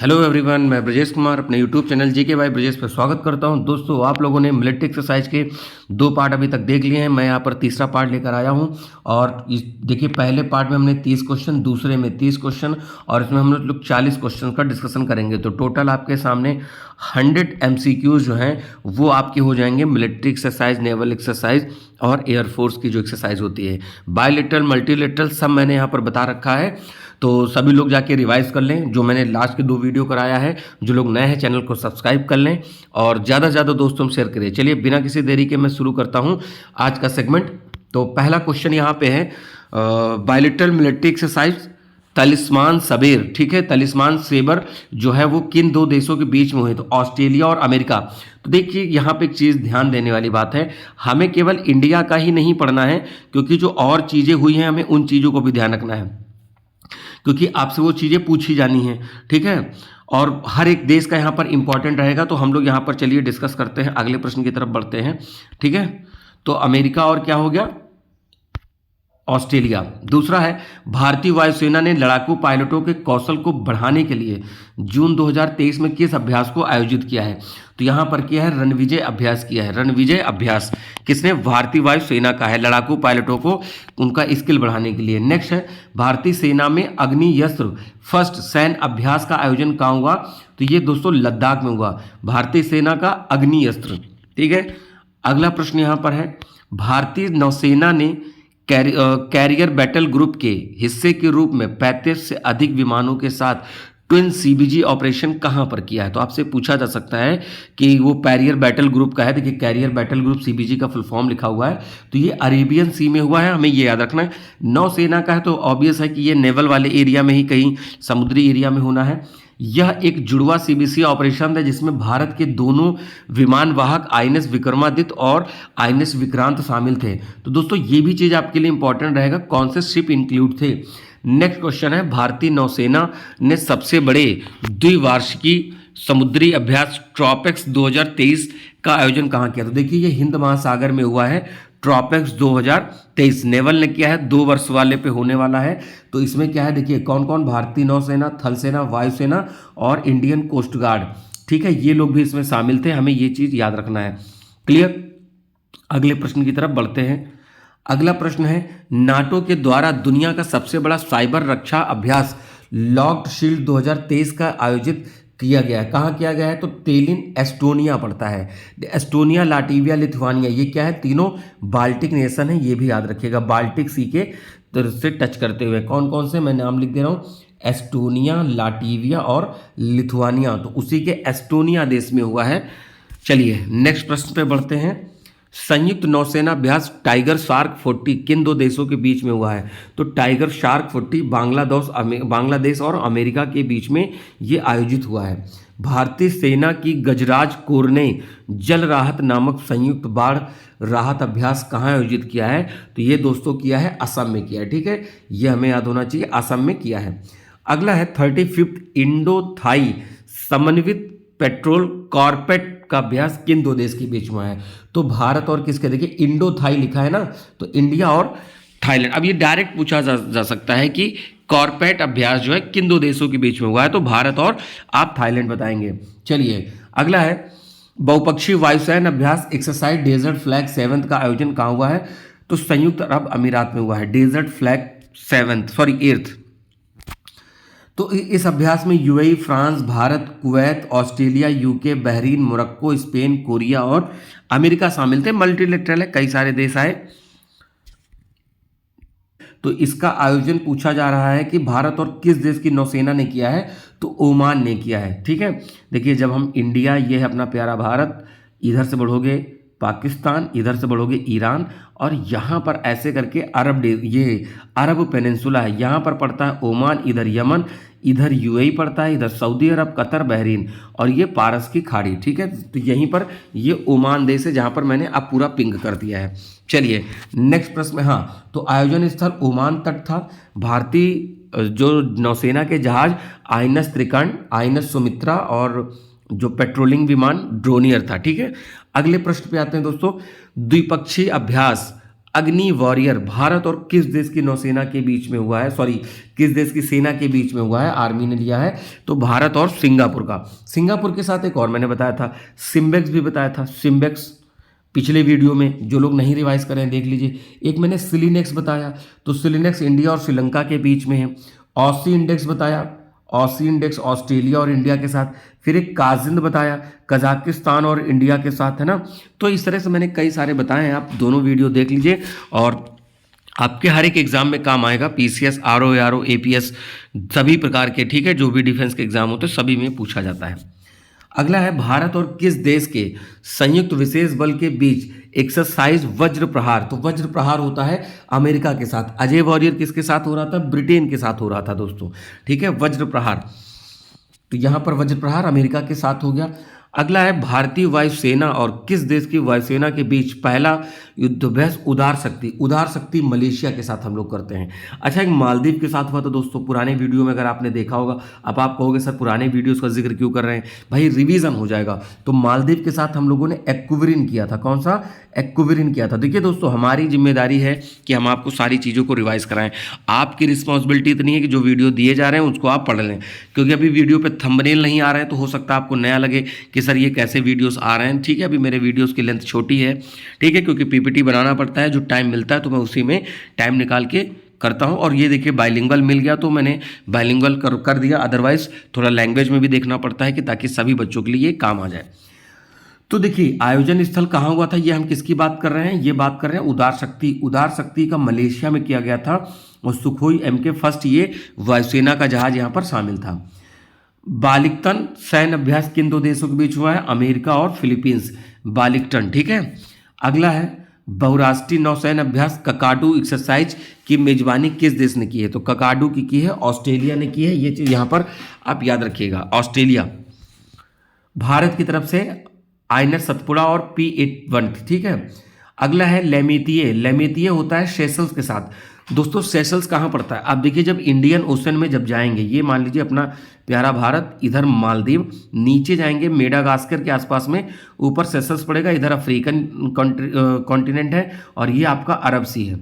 Hello everyone, मैं ब्रजेश कुमार अपने YouTube channel GK by Brajesh पर स्वागत करता हूं। दोस्तों, आप लोगों ने मिलिट्री एक्सरसाइज के 2 पार्ट अभी तक देख लिए हैं। मैं यहां पर तीसरा पार्ट लेकर आया हूं और देखिए, पहले पार्ट में हमने 30 क्वेश्चन, दूसरे में 30 क्वेश्चन और इसमें हम लोग 40 क्वेश्चन का डिस्कशन करेंगे। तो टोटल आपके सामने 100 MCQs जो हैं वो आपके हो जाएंगे मिलिट्री एक्सरसाइज, नेवल एक्सरसाइज और एयरफोर्स की जो एक्सरसाइज होती है। बायलेटरल, मल्टीलेटरल सब मैंने यहाँ पर बता रखा है, तो सभी लोग जाके रिवाइज कर लें। जो मैंने लास्ट के 2 वीडियो कराया है, जो लोग नए हैं चैनल को सब्सक्राइब कर लें और ज़्यादा से ज़्यादा दोस्तों में शेयर करें। चलिए बिना किसी देरी के मैं शुरू करता हूँ आज का सेगमेंट। तो पहला क्वेश्चन यहाँ पे है, बायलेटरल मिलिट्री एक्सरसाइज तलिस्मान सबेर, ठीक है, तलिस्मान सेबर जो है वो किन 2 देशों के बीच में हुए? तो ऑस्ट्रेलिया और अमेरिका। तो देखिए, यहाँ पे एक चीज़ ध्यान देने वाली बात है, हमें केवल इंडिया का ही नहीं पढ़ना है, क्योंकि जो और चीज़ें हुई हैं हमें उन चीज़ों को भी ध्यान रखना है, क्योंकि आपसे वो चीज़ें पूछी जानी है, ठीक है। और हर एक देश का यहाँ पर इंपॉर्टेंट रहेगा। तो हम लोग यहाँ पर चलिए डिस्कस करते हैं, अगले प्रश्न की तरफ बढ़ते हैं, ठीक है। तो अमेरिका और क्या हो गया? ऑस्ट्रेलिया। दूसरा है, भारतीय वायुसेना ने लड़ाकू पायलटों के कौशल को बढ़ाने के लिए जून 2023 में किस अभ्यास को आयोजित किया है? तो यहां पर किया है, रणविजय अभ्यास किया है। रणविजय अभ्यास किसने? भारतीय वायुसेना का है, लड़ाकू पायलटों को उनका स्किल बढ़ाने के लिए। नेक्स्ट है, भारतीय सेना में अग्नियस्त्र फर्स्ट सैन्य अभ्यास का आयोजन कहाँ हुआ? तो ये दोस्तों लद्दाख में हुआ, भारतीय सेना का अग्नियस्त्र, ठीक है। अगला प्रश्न यहां पर है, भारतीय नौसेना ने कैरियर बैटल ग्रुप के हिस्से के रूप में 35 से अधिक विमानों के साथ ट्विन सीबीजी ऑपरेशन कहां पर किया है? तो आपसे पूछा जा सकता है कि वो कैरियर बैटल ग्रुप का है। देखिए, कैरियर बैटल ग्रुप सीबीजी का फुल फॉर्म लिखा हुआ है, तो ये अरेबियन सी में हुआ है, हमें ये याद रखना है। नौसेना का है तो ऑब्वियस है कि ये नेवल वाले एरिया में ही, कहीं समुद्री एरिया में होना है। यह एक जुड़वा सीबीसी ऑपरेशन था जिसमें भारत के दोनों विमान वाहक आईएनएस विक्रमादित्य और आईएनएस विक्रांत शामिल थे। तो दोस्तों, ये भी चीज आपके लिए इंपॉर्टेंट रहेगा, कौन से शिप इंक्लूड थे। नेक्स्ट क्वेश्चन है, भारतीय नौसेना ने सबसे बड़े द्विवार्षिकी समुद्री अभ्यास ट्रॉपेक्स 2023 का आयोजन कहाँ किया? तो देखिए, ये हिंद महासागर में हुआ है। ट्रॉपेक्स 2023 नेवल ने किया है, 2 वर्ष वाले पे होने वाला है। तो इसमें क्या है, देखिए कौन कौन, भारतीय नौसेना, थल सेना, वायुसेना और इंडियन कोस्ट गार्ड, ठीक है, ये लोग भी इसमें शामिल थे, हमें ये चीज याद रखना है। क्लियर? अगले प्रश्न की तरफ बढ़ते हैं। अगला प्रश्न है, नाटो के द्वारा दुनिया का सबसे बड़ा साइबर रक्षा अभ्यास लॉक्ड शील्ड 2023 का आयोजित किया गया है। कहाँ किया गया है? तो तेलिन, एस्टोनिया पड़ता है। एस्टोनिया, लाटविया, लिथुआनिया, ये क्या है? तीनों बाल्टिक नेशन है, ये भी याद रखिएगा, बाल्टिक सी के तरफ से टच करते हुए। कौन कौन से मैं नाम लिख दे रहा हूँ, एस्टोनिया, लाटविया और लिथुआनिया, तो उसी के एस्टोनिया देश में हुआ है। चलिए नेक्स्ट प्रश्न पे बढ़ते हैं। संयुक्त नौसेना अभ्यास टाइगर शार्क 40 किन 2 देशों के बीच में हुआ है? तो टाइगर शार्क 40 बांग्लादेश और अमेरिका के बीच में ये आयोजित हुआ है। भारतीय सेना की गजराज कोर ने जल राहत नामक संयुक्त बाढ़ राहत अभ्यास कहाँ आयोजित किया है? तो ये दोस्तों किया है, असम में किया है, ठीक है, ये हमें याद होना चाहिए, असम में किया है। अगला है 35th इंडो थाई समन्वित पेट्रोल कॉर्पेट का अभ्यास किन 2 देश के बीच में है? तो भारत और किसके? देखिए, इंडो थाई लिखा है ना, तो इंडिया और थाईलैंड। अब ये डायरेक्ट पूछा जा सकता है कि कॉर्पेट अभ्यास जो है किन 2 देशों के बीच में हुआ है? तो भारत और आप थाईलैंड बताएंगे। चलिए अगला है, बहुपक्षीय वायुसेना अभ्यास एक्सरसाइज डेजर्ट फ्लैग 7 का आयोजन कहाँ हुआ है? तो संयुक्त अरब अमीरात में हुआ है, डेजर्ट फ्लैग 8th। तो इस अभ्यास में UAE, France, Bharat, Kuwait, Australia, UK, Bahrain, Morocco, Spain, Korea और अमेरिका शामिल थे। मल्टीलेटरल है, कई सारे देश आए। तो इसका आयोजन पूछा जा रहा है कि भारत और किस देश की नौसेना ने किया है? तो ओमान ने किया है, ठीक है। देखिए, जब हम इंडिया, ये है अपना प्यारा भारत, इधर से बढ़ोगे पाकिस्तान, इधर से बढ़ोगे ईरान और यहाँ पर ऐसे करके ये अरब पेनिनसुला है, यहाँ पर पड़ता है ओमान, इधर यमन, इधर यूएई पड़ता है, इधर सऊदी अरब, कतर, बहरीन और ये पारस की खाड़ी, ठीक है। तो यहीं पर ये ओमान देश है जहाँ पर मैंने अब पूरा पिंक कर दिया है। चलिए नेक्स्ट प्रश्न में, हाँ, तो आयोजन स्थल ओमान तट था। भारतीय जो नौसेना के जहाज आईएनएस त्रिकर्ण, आईएनएस सुमित्रा और जो पेट्रोलिंग विमान ड्रोनियर था, ठीक है। अगले प्रश्न पे आते हैं दोस्तों, द्विपक्षीय अभ्यास अग्नि वॉरियर भारत और किस देश की नौसेना के बीच में हुआ है, सॉरी किस देश की सेना के बीच में हुआ है, आर्मी ने लिया है, तो भारत और सिंगापुर का। सिंगापुर के साथ एक और मैंने बताया था, सिम्बेक्स भी बताया था, सिम्बेक्स पिछले वीडियो में, जो लोग नहीं रिवाइज करें देख लीजिए। एक मैंने सिलिनेक्स बताया, तो सिलिनेक्स इंडिया और श्रीलंका के बीच में है। ऑसी इंडेक्स बताया, ऑसी इंडेक्स ऑस्ट्रेलिया और इंडिया के साथ। फिर एक काजिंद बताया, कजाकिस्तान और इंडिया के साथ, है ना। तो इस तरह से मैंने कई सारे बताए हैं, आप दोनों वीडियो देख लीजिए और आपके हर एक एग्जाम में काम आएगा। पीसीएस, आरओ, आरओ, एपीएस सभी प्रकार के, ठीक है, जो भी डिफेंस के एग्जाम होते हैं सभी में पूछा जाता है। अगला है भारत और किस देश के संयुक्त विशेष बल के बीच एक्सरसाइज वज्र प्रहार। तो वज्र प्रहार होता है अमेरिका के साथ। अजय वॉरियर किसके साथ हो रहा था, ब्रिटेन के साथ हो रहा था दोस्तों, ठीक है, वज्र प्रहार। तो यहां पर वज्र प्रहार अमेरिका के साथ हो गया। अगला है भारतीय वायुसेना और किस देश की वायुसेना के बीच पहला युद्धाभ्यास उदार शक्ति। उदार शक्ति मलेशिया के साथ हम लोग करते हैं। अच्छा, एक मालदीव के साथ हुआ था दोस्तों, पुराने वीडियो में अगर आपने देखा होगा। अब आप कहोगे सर पुराने वीडियोस का जिक्र क्यों कर रहे हैं, भाई रिवीजन हो जाएगा। तो मालदीव के साथ हम लोगों ने एक्विरिन किया था। कौन सा, एक्विरिन किया था। देखिए दोस्तों, हमारी जिम्मेदारी है कि हम आपको सारी चीज़ों को रिवाइज कराएं। आपकी रिस्पॉन्सिबिलिटी इतनी है कि जो वीडियो दिए जा रहे हैं उसको आप पढ़ लें, क्योंकि अभी वीडियो पे थंबनेल नहीं आ रहे हैं तो हो सकता है आपको नया लगे कि सर ये कैसे वीडियोस आ रहे हैं। ठीक है, अभी मेरे वीडियोस की लेंथ छोटी है, ठीक है, क्योंकि पीपीटी बनाना पड़ता है, जो टाइम मिलता है तो मैं उसी में टाइम निकाल के करता हूं। और ये देखिए बाइलिंगुअल मिल गया तो मैंने बाइलिंगुअल कर दिया, अदरवाइज थोड़ा लैंग्वेज में भी देखना पड़ता है कि ताकि सभी बच्चों के लिए ये काम आ जाए। तो देखिए आयोजन स्थल कहाँ हुआ था, ये हम किसकी बात कर रहे हैं, ये बात कर रहे हैं उदार शक्ति। उदार शक्ति का मलेशिया में किया गया था और सुखोई MK फर्स्ट ये वायुसेना का जहाज यहाँ पर शामिल था। बालिकटन सैन्य अभ्यास किन दो देशों के बीच हुआ है, अमेरिका और फिलीपींस, बालिकटन, ठीक है। अगला है बहुराष्ट्रीय नौसैन्य अभ्यास ककाडू एक्सरसाइज की मेजबानी किस देश ने की है, तो ककाडू की है ऑस्ट्रेलिया ने की है। ये चीज यहाँ पर आप याद रखिएगा, ऑस्ट्रेलिया। भारत की तरफ से आइनर सतपुड़ा और P81, ठीक है। अगला है लेमेतिये। लेमेतिये होता है सेशल्स के साथ। दोस्तों सेशल्स कहाँ पड़ता है, आप देखिए जब इंडियन ओशन में जब जाएंगे, ये मान लीजिए अपना प्यारा भारत, इधर मालदीव, नीचे जाएंगे मेडागास्कर के आसपास में, ऊपर सेशल्स पड़ेगा, इधर अफ्रीकन कॉन्टिनेंट है और ये आपका अरब सी है।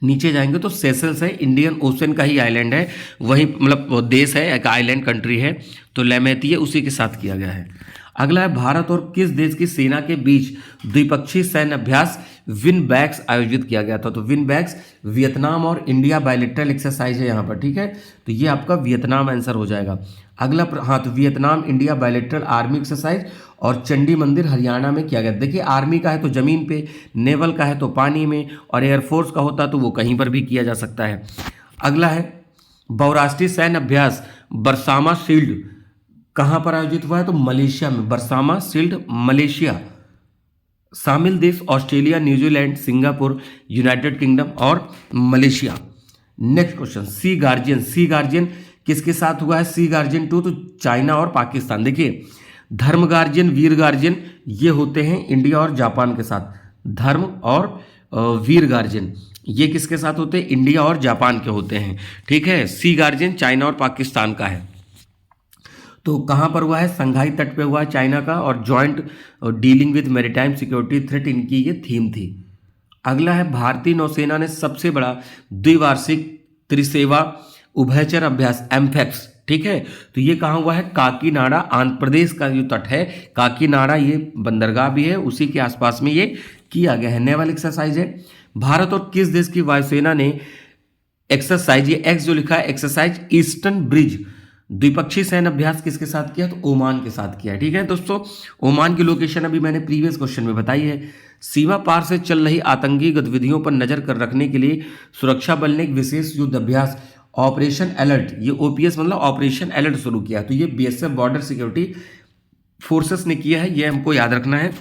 नीचे जाएंगे तो सेशल्स है, इंडियन ओशन का ही आइलैंड है, वही मतलब देश है, एक आइलैंड कंट्री है। तो लेमेतिये उसी के साथ किया गया है। अगला है भारत और किस देश की सेना के बीच द्विपक्षीय सैन्य अभ्यास विनबैक्स आयोजित किया गया था, तो विनबैक्स वियतनाम और इंडिया बायलैटरल एक्सरसाइज है यहाँ पर, ठीक है। तो ये आपका वियतनाम आंसर हो जाएगा। अगला हाँ, तो Vietnam India bilateral army exercise और चंडी मंदिर हरियाणा में किया गया। देखिए आर्मी का है तो जमीन पे, नेवल का है तो पानी में, और एयरफोर्स का होता तो वो कहीं पर भी किया जा सकता है। अगला है बहुराष्ट्रीय सैन्य अभ्यास बरसामा शील्ड कहाँ पर आयोजित हुआ है, तो मलेशिया में, बरसामा शील्ड मलेशिया। शामिल देश Australia, New Zealand, Singapore, United kingdom और मलेशिया। नेक्स्ट क्वेश्चन, सी गार्जियन। सी गार्जियन किसके साथ हुआ है, सी गार्जियन 2, तो चाइना और पाकिस्तान। देखिए धर्म गार्जियन, वीर गार्जियन ये होते हैं इंडिया और जापान के साथ। धर्म और वीर गार्जियन ये किसके साथ होते हैं, इंडिया और जापान के होते हैं, ठीक है। सी गार्जियन चाइना और पाकिस्तान का है। तो कहाँ पर हुआ है, संघाई तट पे हुआ है चाइना का, और joint dealing with maritime security threat इनकी ये थीम थी। अगला है भारतीय नौसेना ने सबसे बड़ा द्विवार्षिक त्रिसेवा उभयचर अभ्यास एम्फेक्स, ठीक है। तो ये कहाँ हुआ है, काकीनाडा, आंध्र प्रदेश का जो तट है काकीनाडा, ये बंदरगाह भी है, उसी के आसपास में ये किया गया है। नेवल एक्सरसाइज है। भारत और किस देश की वायुसेना ने एक्सरसाइज, ये एक्स जो लिखा है, एक्सरसाइज ईस्टर्न ब्रिज द्विपक्षीय सैन्य अभ्यास किसके साथ किया, तो ओमान के साथ किया, ठीक है दोस्तों। ओमान की लोकेशन अभी मैंने प्रीवियस क्वेश्चन में बताई है। सीमा पार से चल रही आतंकी गतिविधियों पर नजर कर रखने के लिए सुरक्षा बल ने एक विशेष युद्ध अभ्यास ऑपरेशन अलर्ट, ये OPS मतलब ऑपरेशन अलर्ट शुरू किया। तो ये BSF बॉर्डर सिक्योरिटी फोर्सेस ने किया है, ये हमको याद रखना है।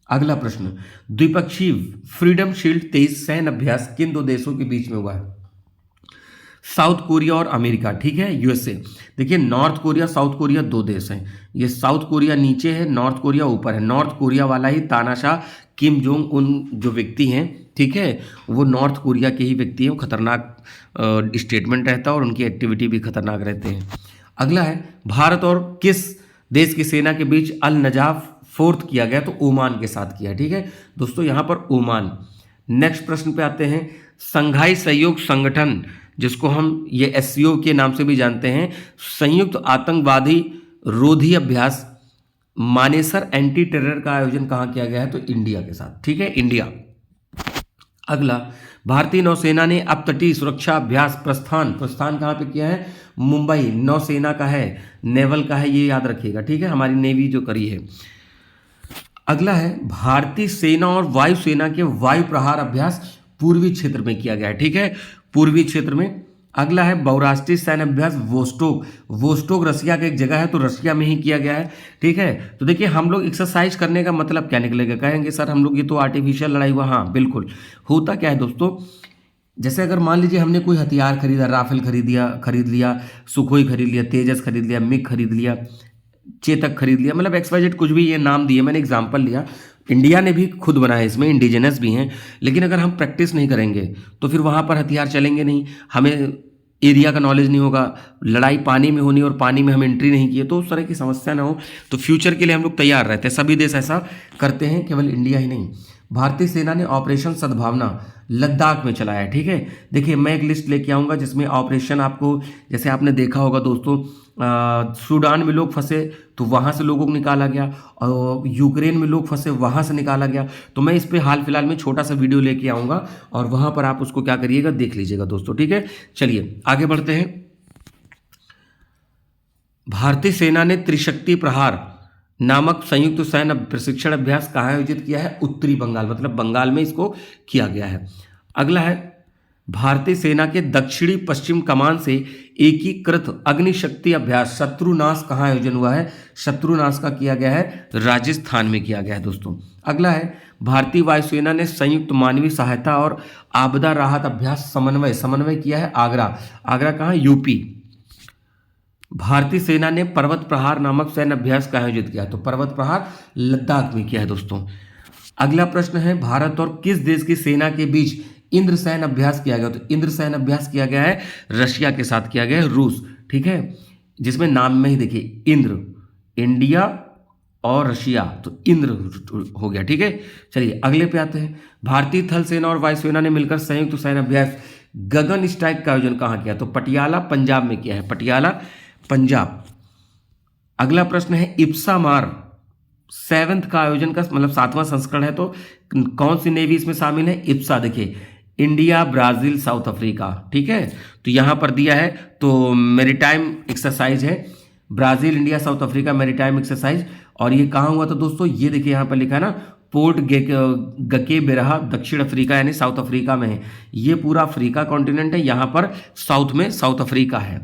अगला प्रश्न, द्विपक्षीय फ्रीडम शील्ड 23 सैन्य अभ्यास किन दो देशों के बीच में हुआ है, साउथ कोरिया और अमेरिका, ठीक है, USA। देखिए नॉर्थ कोरिया साउथ कोरिया दो देश हैं, ये साउथ कोरिया नीचे है, नॉर्थ कोरिया ऊपर है। नॉर्थ कोरिया वाला ही तानाशाह किम जोंग उन जो व्यक्ति हैं, ठीक है, वो नॉर्थ कोरिया के ही व्यक्ति हैं। खतरनाक स्टेटमेंट रहता है और उनकी एक्टिविटी भी खतरनाक रहते हैं। अगला है भारत और किस देश की सेना के बीच अल नजाफ फोर्थ किया गया, तो ओमान के साथ किया, ठीक है दोस्तों। यहाँ पर ओमान, नेक्स्ट प्रश्न पे आते हैं। संघाई सहयोग संगठन, जिसको हम ये एससीओ के नाम से भी जानते हैं, संयुक्त आतंकवादी रोधी अभ्यास मानेसर एंटी टेरर का आयोजन कहाँ किया गया है? तो इंडिया के साथ। ठीक है, इंडिया। अगला, भारतीय नौसेना ने अपतटीय सुरक्षा अभ्यास प्रस्थान कहाँ पे किया है? मुंबई। नौसेना का है, नेवल का है, ये याद रखिएगा। ठीक है, हमारी नेवी जो करी है। अगला है, भारतीय सेना और वायुसेना के वायु प्रहार अभ्यास पूर्वी क्षेत्र में किया गया है। ठीक है, पूर्वी क्षेत्र में। अगला है, बहुराष्ट्रीय सैन्य अभ्यास वोस्टोक। वोस्टोक रसिया का एक जगह है, तो रसिया में ही किया गया है। ठीक है, तो देखिए हम लोग एक्सरसाइज करने का मतलब क्या निकलेगा? कहेंगे सर हम लोग ये तो आर्टिफिशियल लड़ाई हुआ। हाँ बिल्कुल, होता क्या है दोस्तों, जैसे अगर मान लीजिए हमने कोई हथियार खरीदा, राफेल खरीद लिया, सुखोई खरीद लिया, तेजस खरीद लिया, मिग खरीद लिया, चेतक खरीद लिया, मतलब XYZ कुछ भी ये नाम दिए, मैंने एग्जांपल लिया। इंडिया ने भी खुद बनाया, इसमें इंडिजिनस भी हैं, लेकिन अगर हम प्रैक्टिस नहीं करेंगे तो फिर वहाँ पर हथियार चलेंगे नहीं, हमें एरिया का नॉलेज नहीं होगा, लड़ाई पानी में होनी और पानी में हम एंट्री नहीं किए तो उस तरह की समस्या ना हो। तो फ्यूचर के लिए हम लोग तैयार रहते हैं, सभी देश ऐसा करते हैं, केवल इंडिया ही नहीं। भारतीय सेना ने ऑपरेशन सद्भावना लद्दाख में चलाया है। ठीक है, देखिए मैं एक लिस्ट लेके आऊँगा जिसमें ऑपरेशन आपको, जैसे आपने देखा होगा दोस्तों, सूडान में लोग फंसे तो वहाँ से लोगों को निकाला गया, और यूक्रेन में लोग फंसे वहाँ से निकाला गया। तो मैं इस पे हाल फिलहाल में छोटा सा वीडियो लेके आऊँगा और वहाँ पर आप उसको क्या करिएगा, देख लीजिएगा दोस्तों। ठीक है, चलिए आगे बढ़ते हैं। भारतीय सेना ने त्रिशक्ति प्रहार नामक संयुक्त सैन्य प्रशिक्षण अभ्यास कहाँ आयोजित किया है? उत्तरी बंगाल, मतलब बंगाल में इसको किया गया है। अगला है, भारतीय सेना के दक्षिणी पश्चिम कमान से एकीकृत अग्निशक्ति अभ्यास शत्रुनाश कहाँ आयोजन हुआ है? शत्रुनाश का किया गया है, राजस्थान में किया गया है दोस्तों। अगला है, भारतीय वायुसेना ने संयुक्त मानवीय सहायता और आपदा राहत अभ्यास समन्वय किया है, आगरा कहाँ? यूपी। भारतीय सेना ने पर्वत प्रहार नामक सैन्य अभ्यास का आयोजित किया, तो पर्वत प्रहार लद्दाख में किया है दोस्तों। अगला प्रश्न है, भारत और किस देश की सेना के बीच इंद्र सैन्य अभ्यास किया गया? तो इंद्र सैन्य अभ्यास किया गया है रशिया के साथ किया गया है, रूस। ठीक है, जिसमें नाम में ही देखिए इंद्र, इंडिया और रशिया, तो इंद्र हो गया। ठीक है, चलिए अगले पे आते हैं। भारतीय थल सेना और वायुसेना ने मिलकर संयुक्त सैन्य अभ्यास गगन स्ट्राइक का आयोजन कहाँ किया? तो पटियाला पंजाब में किया है, पटियाला पंजाब। अगला प्रश्न है, इप्सा मार 7th का आयोजन का मतलब 7वां संस्करण है, तो कौन सी नेवी इसमें शामिल है? इप्सा। देखिए इंडिया, ब्राजील, साउथ अफ्रीका। ठीक है, तो यहां पर दिया है, तो मैरीटाइम एक्सरसाइज है, Brazil, India, south Africa maritime exercise. और ये कहाँ हुआ था दोस्तों? ये देखिए यहां पर लिखा है ना, पोर्ट गके बेरहा, दक्षिण अफ्रीका यानी साउथ अफ्रीका में है। ये पूरा अफ्रीका कॉन्टिनेंट है, यहां पर साउथ में साउथ अफ्रीका है।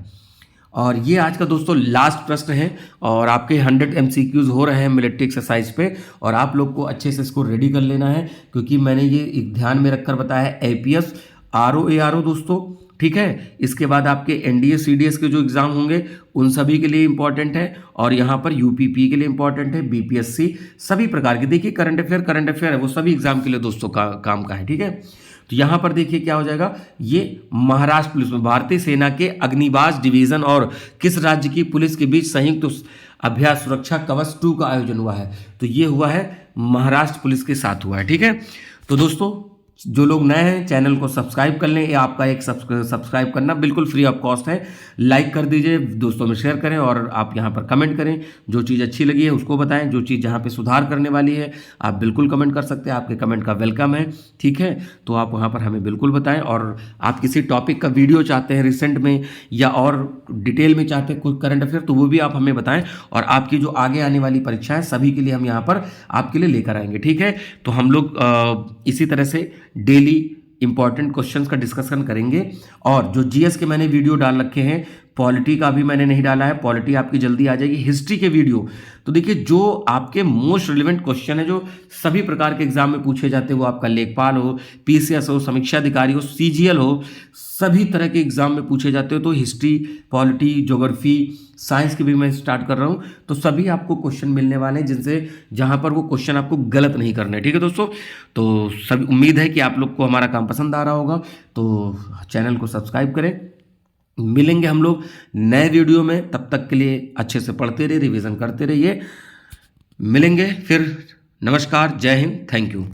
और ये आज का दोस्तों लास्ट प्रश्न है, और आपके 100 MCQs हो रहे हैं मिलिट्री एक्सरसाइज पे, और आप लोग को अच्छे से इसको रेडी कर लेना है, क्योंकि मैंने ये एक ध्यान में रखकर बताया है। APS RO दोस्तों, ठीक है, इसके बाद आपके NDA CDS के जो एग्जाम होंगे उन सभी के लिए इंपॉर्टेंट है, और यहाँ पर UPP के लिए इंपॉर्टेंट है, BPSC, सभी प्रकार के। देखिए करंट अफेयर है, वो सभी एग्जाम के लिए दोस्तों काम का है। ठीक है, तो यहां पर देखिए क्या हो जाएगा, ये महाराष्ट्र पुलिस में भारतीय सेना के अग्निबाज डिवीजन और किस राज्य की पुलिस के बीच संयुक्त अभ्यास सुरक्षा कवच 2 का आयोजन हुआ है? तो ये हुआ है महाराष्ट्र पुलिस के साथ हुआ है। ठीक है, तो दोस्तों जो लोग नए हैं चैनल को सब्सक्राइब कर लें, ये आपका एक सब्सक्राइब करना बिल्कुल फ्री ऑफ कॉस्ट है। लाइक कर दीजिए, दोस्तों में शेयर करें, और आप यहाँ पर कमेंट करें, जो चीज़ अच्छी लगी है उसको बताएं, जो चीज़ जहाँ पे सुधार करने वाली है आप बिल्कुल कमेंट कर सकते हैं, आपके कमेंट का वेलकम है। ठीक है, तो आप वहाँ पर हमें बिल्कुल बताएं, और आप किसी टॉपिक का वीडियो चाहते हैं रिसेंट में या और डिटेल में चाहते हैं कोई करंट अफेयर, तो वो भी आप हमें बताएं, और आपकी जो आगे आने वाली परीक्षाएं सभी के लिए हम यहाँ पर आपके लिए लेकर आएंगे। ठीक है, तो हम लोग इसी तरह से डेली इंपॉर्टेंट क्वेश्चंस का डिस्कशन करेंगे, और जो जीएस के मैंने वीडियो डाल रखे हैं, पॉलिटी का भी मैंने नहीं डाला है, पॉलिटी आपकी जल्दी आ जाएगी। हिस्ट्री के वीडियो, तो देखिए जो आपके मोस्ट रिलेवेंट क्वेश्चन है जो सभी प्रकार के एग्जाम में पूछे जाते हैं, वो आपका लेखपाल हो, PCS हो, समीक्षा अधिकारी हो, CGL हो, सभी तरह के एग्जाम में पूछे जाते हो। तो हिस्ट्री, पॉलिटी, ज्योग्राफी, साइंस की भी मैं स्टार्ट कर रहा हूँ, तो सभी आपको क्वेश्चन मिलने वाले हैं जिनसे जहाँ पर वो क्वेश्चन आपको गलत नहीं करने। ठीक है दोस्तों, तो सभी उम्मीद है कि आप लोग को हमारा काम पसंद आ रहा होगा, तो चैनल को सब्सक्राइब करें। मिलेंगे हम लोग नए वीडियो में, तब तक के लिए अच्छे से पढ़ते रहिए, रिवीजन करते रहिए। मिलेंगे फिर, नमस्कार, जय हिंद, थैंक यू।